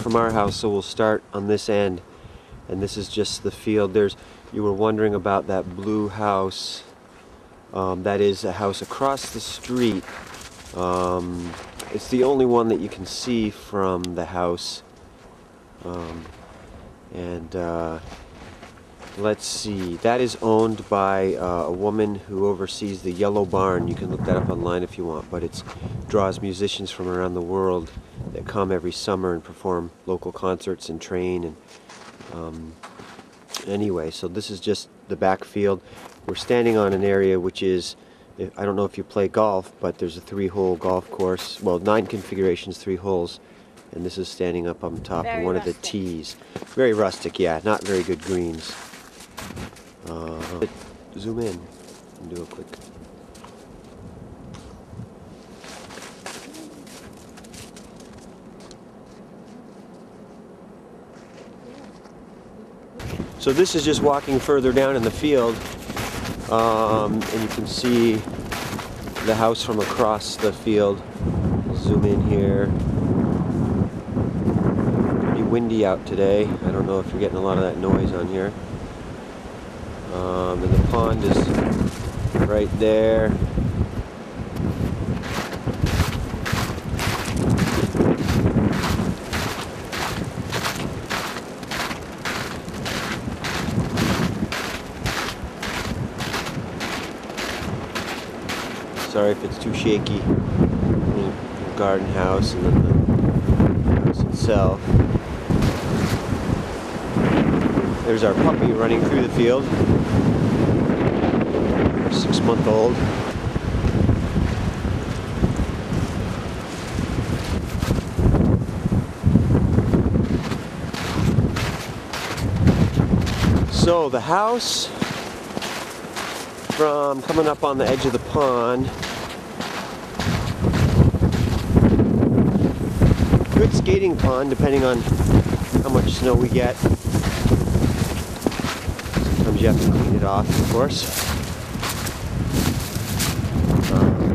from our house, so we'll start on this end, and this is just the field. You were wondering about that blue house. That is a house across the street. It's the only one that you can see from the house. Let's see, that is owned by a woman who oversees the Yellow Barn. You can look that up online if you want, but it draws musicians from around the world that come every summer and perform local concerts and train. And anyway, so this is just the backfield. We're standing on an area which is, I don't know if you play golf, but there's a 3-hole golf course. Well, 9 configurations, 3 holes. And this is standing up on top of one of the tees. Very rustic, yeah, not very good greens. Zoom in and do a quick. So this is just walking further down in the field, and you can see the house from across the field. Zoom in here. Pretty windy out today. I don't know if you're getting a lot of that noise on here. And the pond is right there. Sorry if it's too shaky. The garden house and then the house itself. There's our puppy running through the field. 6-month-old. So the house from coming up on the edge of the pond. Good skating pond depending on how much snow we get. Sometimes you have to clean it off, of course.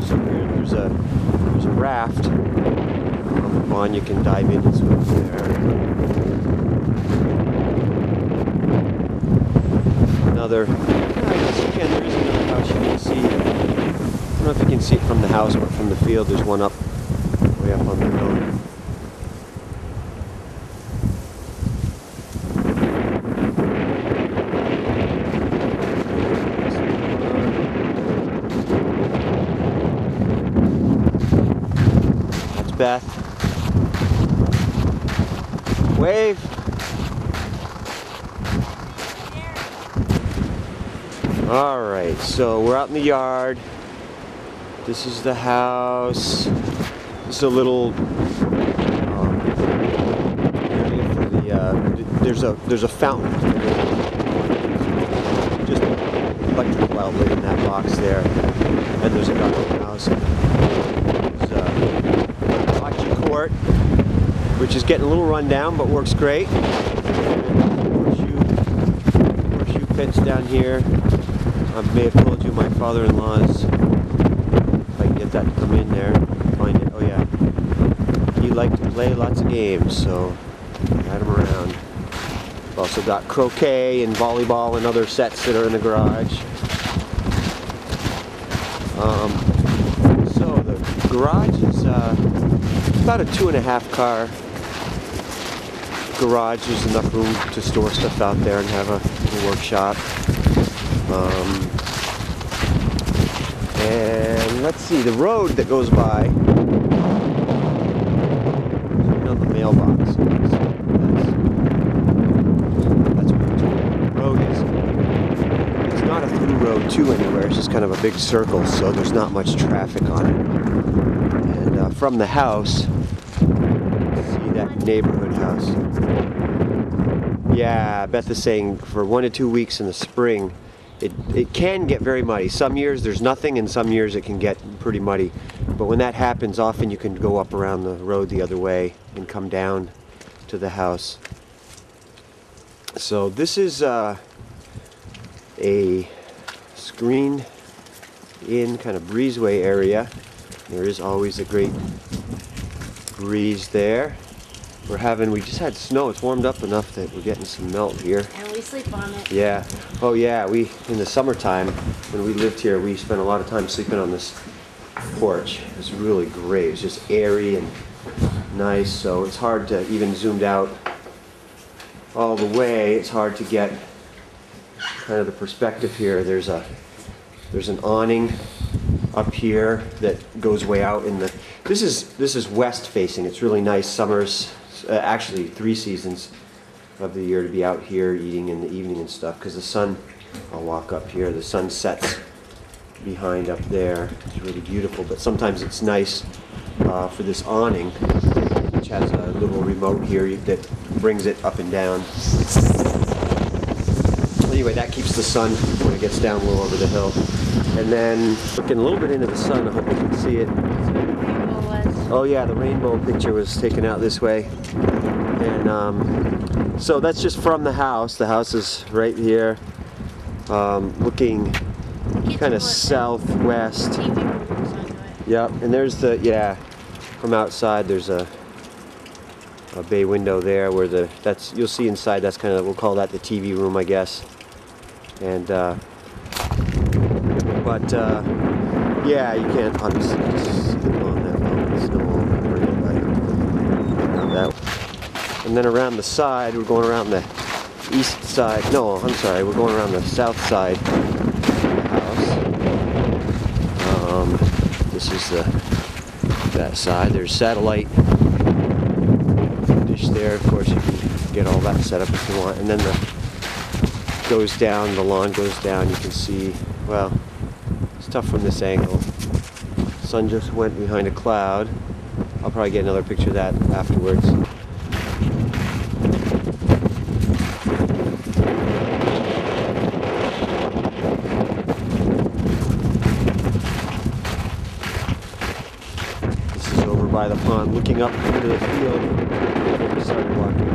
So there's a raft on the pond. You can dive in and swim there. Another, I guess you can, there is another house you can see. I don't know if you can see it from the house, but from the field there's one up, way up on the hill. Beth. Wave. Alright, so we're out in the yard. This is the house. This is a little area for the, there's a fountain. Just electrical outlet in that box there. And there's a garden house. Court, which is getting a little run down but works great. Horseshoe pits down here. I may have told you my father-in-law's, if I can get that to come in there, find it. Oh yeah, he liked to play lots of games, so I had him around. We've also got croquet and volleyball and other sets that are in the garage. So the garage is about a 2.5 car garage. There's enough room to store stuff out there and have a workshop. And let's see, the road that goes by is right on the mailbox. That's where the road is. It's not a through road to anywhere, it's just kind of a big circle, so there's not much traffic on it. And from the house, see that neighborhood house. Yeah, Beth is saying for 1 to 2 weeks in the spring, it can get very muddy. Some years there's nothing, and some years it can get pretty muddy. But when that happens, often you can go up around the road the other way and come down to the house. So this is a screened in kind of breezeway area. There is always a great breeze there. we just had snow. It's warmed up enough that we're getting some melt here. And we sleep on it. Yeah. Oh yeah, in the summertime, when we lived here, we spent a lot of time sleeping on this porch. It was really great. It was just airy and nice, so it's hard to, even zoomed out all the way, it's hard to get kind of the perspective here. There's an awning up here that goes way out in the, this is west facing. It's really nice. Summers, actually 3 seasons of the year to be out here eating in the evening and stuff, because the sun, I'll walk up here, the sun sets behind up there. It's really beautiful, but sometimes it's nice for this awning, which has a little remote here that brings it up and down. Anyway, that keeps the sun when it gets down low over the hill. And then looking a little bit into the sun, I hope you can see it. Oh yeah, the rainbow picture was taken out this way. And so that's just from the house. The house is right here, looking kind of southwest. Yep, and there's the, yeah, from outside there's a bay window there where that's, you'll see inside, that's kind of, we'll call that the TV room, I guess. And yeah, you can't obviously just sit on that mountain snow over it, but that. And then around the side, we're going around the east side. No, I'm sorry, we're going around the south side of the house. This is that side. There's satellite dish there. Of course, you can get all that set up if you want. And then goes down, the lawn goes down. You can see, well, it's tough from this angle. Sun just went behind a cloud. I'll probably get another picture of that afterwards. This is over by the pond, looking up into the field before we started walking.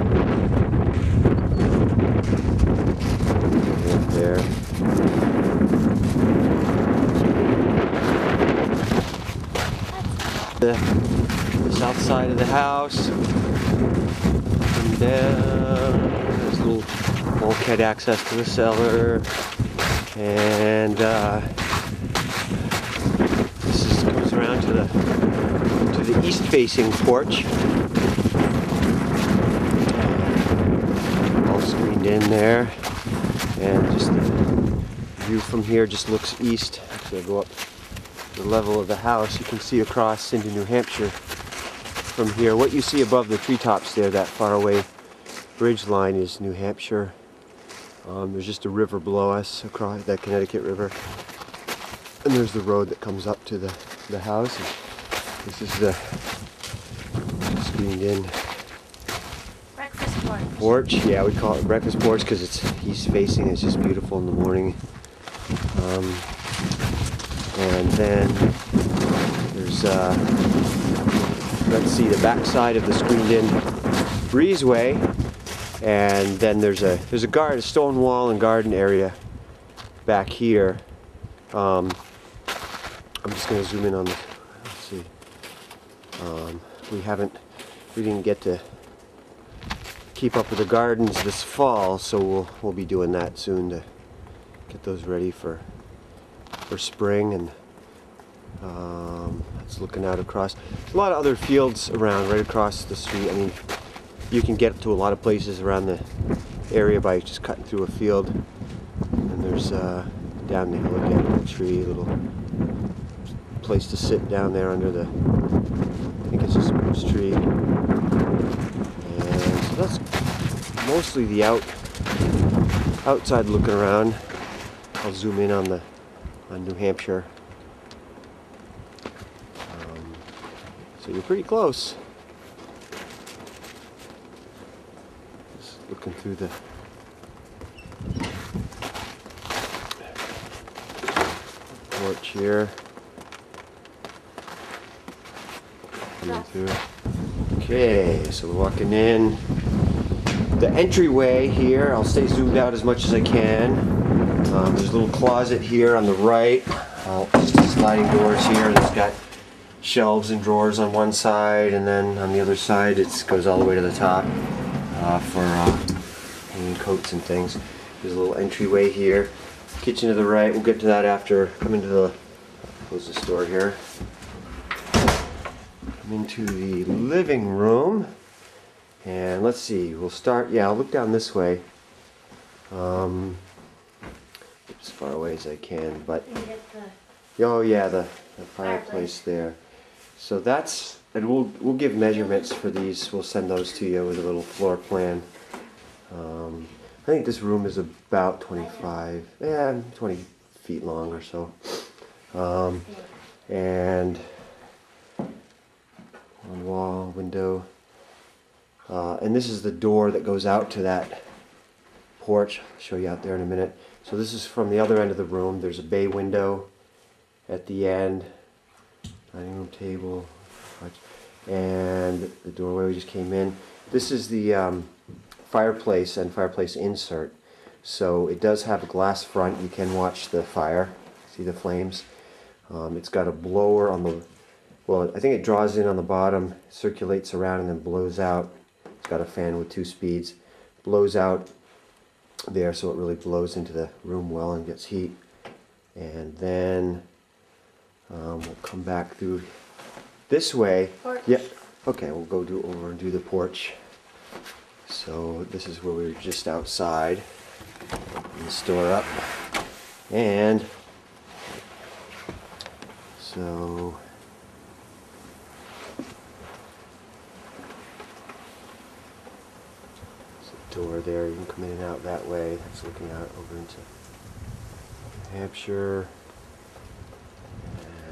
Right there. The south side of the house, and there's a little bulkhead access to the cellar, and this goes around to the east-facing porch, all screened in there, and just the view from here just looks east. Actually, I'll go up the level of the house. You can see across into New Hampshire from here. What you see above the treetops there, that faraway bridge line, is New Hampshire. There's just a river below us, across that Connecticut River, and there's the road that comes up to the house. And this is the screened in breakfast porch. Yeah, we call it breakfast porch because it's east facing. It's just beautiful in the morning. And then there's, let's see, the back side of the screened-in breezeway, and then there's a stone wall and garden area back here. I'm just going to zoom in on this. Let's see. We didn't get to keep up with the gardens this fall, so we'll be doing that soon to get those ready for spring. And it's looking out across. There's a lot of other fields around right across the street. I mean, you can get to a lot of places around the area by just cutting through a field. And there's down the hill again, a tree, a little place to sit down there under the, I think it's a spruce tree. And so that's mostly the outside looking around. I'll zoom in on New Hampshire. So you're pretty close. Just looking through the porch here. Coming through. Okay, so we're walking in. The entryway here, I'll stay zoomed out as much as I can. There's a little closet here on the right. Just sliding doors here. There's got shelves and drawers on one side, and then on the other side it goes all the way to the top for hanging coats and things. There's a little entryway here. Kitchen to the right. We'll get to that after. Come into the, close this door here. Come into the living room. And let's see, we'll start, yeah, I'll look down this way. As far away as I can, but, And get the oh yeah, the fireplace there. So that's, and we'll give measurements for these. We'll send those to you with a little floor plan. I think this room is about 20 feet long or so. And one wall, window. And this is the door that goes out to that porch. I'll show you out there in a minute. So this is from the other end of the room. There's a bay window at the end. Dining room table. And the doorway we just came in. This is the fireplace and fireplace insert. So it does have a glass front. You can watch the fire. See the flames. It's got a blower on the, well, I think it draws in on the bottom, circulates around, and then blows out. It's got a fan with 2 speeds. Blows out there, so it really blows into the room well and gets heat. And then we'll come back through this way. porch. Yeah. Okay, we'll go over and do the porch. So this is where we were just outside. Open the store up. And so door there, you can come in and out that way. That's looking out over into New Hampshire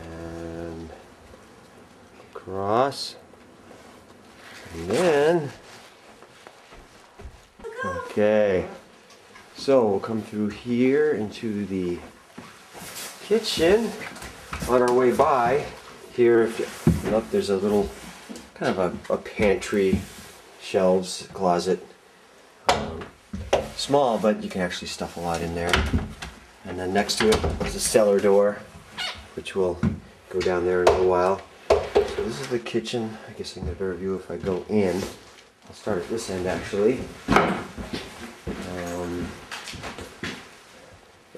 and across, and then okay, so we'll come through here into the kitchen. On our way by here, if you look, there's a little kind of a pantry, shelves, closet. Small, but you can actually stuff a lot in there. And then next to it is a cellar door, which will go down there in a little while. So this is the kitchen. I guess I can get a better view if I go in. I'll start at this end actually.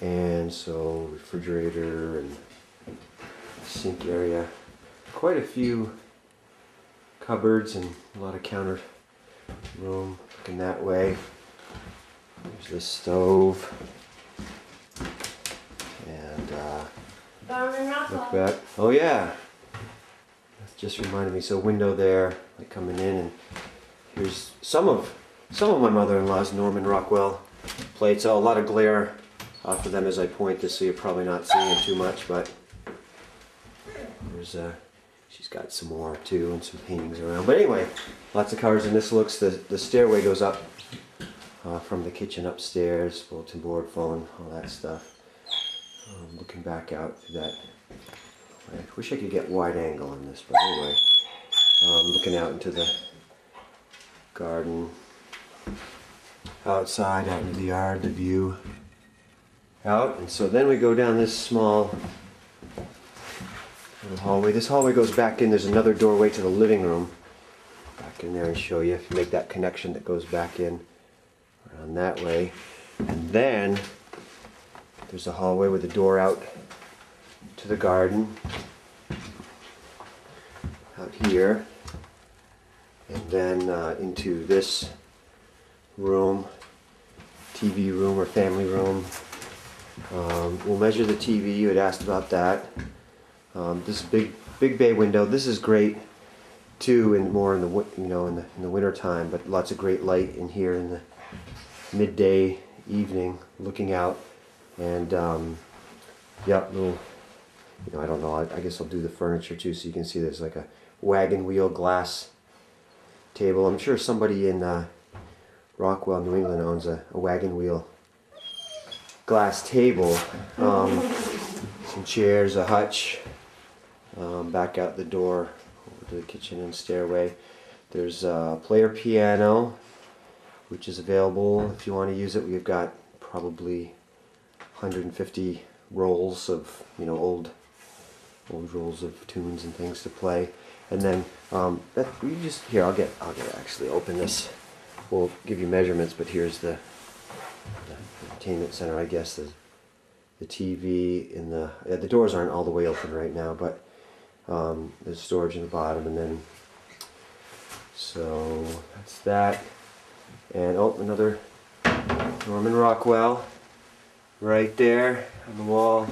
And so refrigerator and sink area. Quite a few cupboards and a lot of counter room looking that way. There's the stove. And look back. Oh yeah. That just reminded me. So window there, like coming in, and here's some of my mother-in-law's Norman Rockwell plates. Oh, a lot of glare off of them as I point this, so you're probably not seeing it too much, but there's she's got some more too, and some paintings around. But anyway, lots of covers, and this looks, the stairway goes up from the kitchen upstairs, bulletin board, phone, all that stuff. Looking back out through that. I wish I could get wide angle on this, but anyway, looking out into the garden, outside, out into the yard, the view out. And so then we go down this small little hallway. This hallway goes back in. There's another doorway to the living room. Back in there and show you, if you make that connection that goes back in around that way. And then there's a hallway with a door out to the garden. Out here. And then into this room, TV room or family room. We'll measure the TV. You had asked about that. This big bay window. This is great too, and more in the in the winter time. But lots of great light in here in the midday, evening, looking out. And yeah, little. I don't know. I guess I'll do the furniture too, so you can see there's like a wagon wheel glass table. I'm sure somebody in Rockwell, New England owns a wagon wheel glass table. Some chairs, a hutch. Back out the door over to the kitchen and stairway. There's a player piano, which is available if you want to use it. We've got probably 150 rolls of old old rolls of tunes and things to play. And then you just here. I'll get actually open this. We'll give you measurements, but here's the entertainment center. I guess the TV in the doors aren't all the way open right now, but there's storage in the bottom, and then so that's that. And oh, another Norman Rockwell right there on the wall.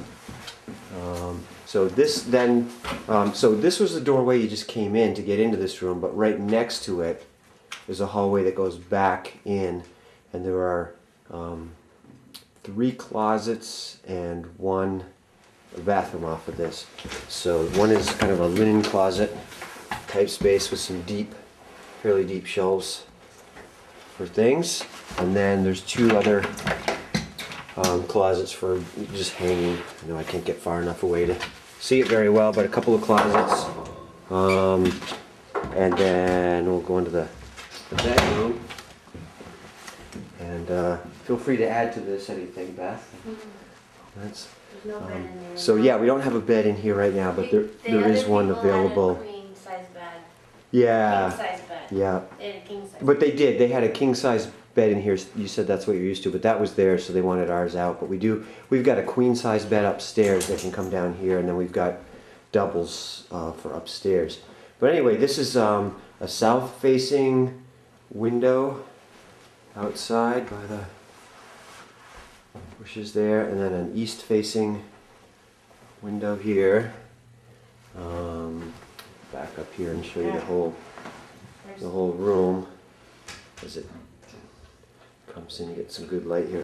So this was the doorway you just came in to get into this room, but right next to it is a hallway that goes back in, and there are 3 closets and one bathroom off of this. So one is kind of a linen closet type space with some fairly deep shelves for things, and then there's 2 other closets for just hanging. I know I can't get far enough away to see it very well, but a couple of closets, and then we'll go into the bedroom. And feel free to add to this anything, Beth. That's There's no bed in there. so yeah, we don't have a bed in here right now, but there is one available. Had a queen size bed. Yeah. King size bed. Yeah. They had a king size. But they had a king size bed in here. You said that's what you're used to, but that was there, so they wanted ours out. But we've got a queen size bed upstairs that can come down here, and then we've got doubles for upstairs. But anyway, this is a south facing window outside by the bushes there, and then an east facing window here. Back up here and show you the whole room as it comes in. You get some good light here.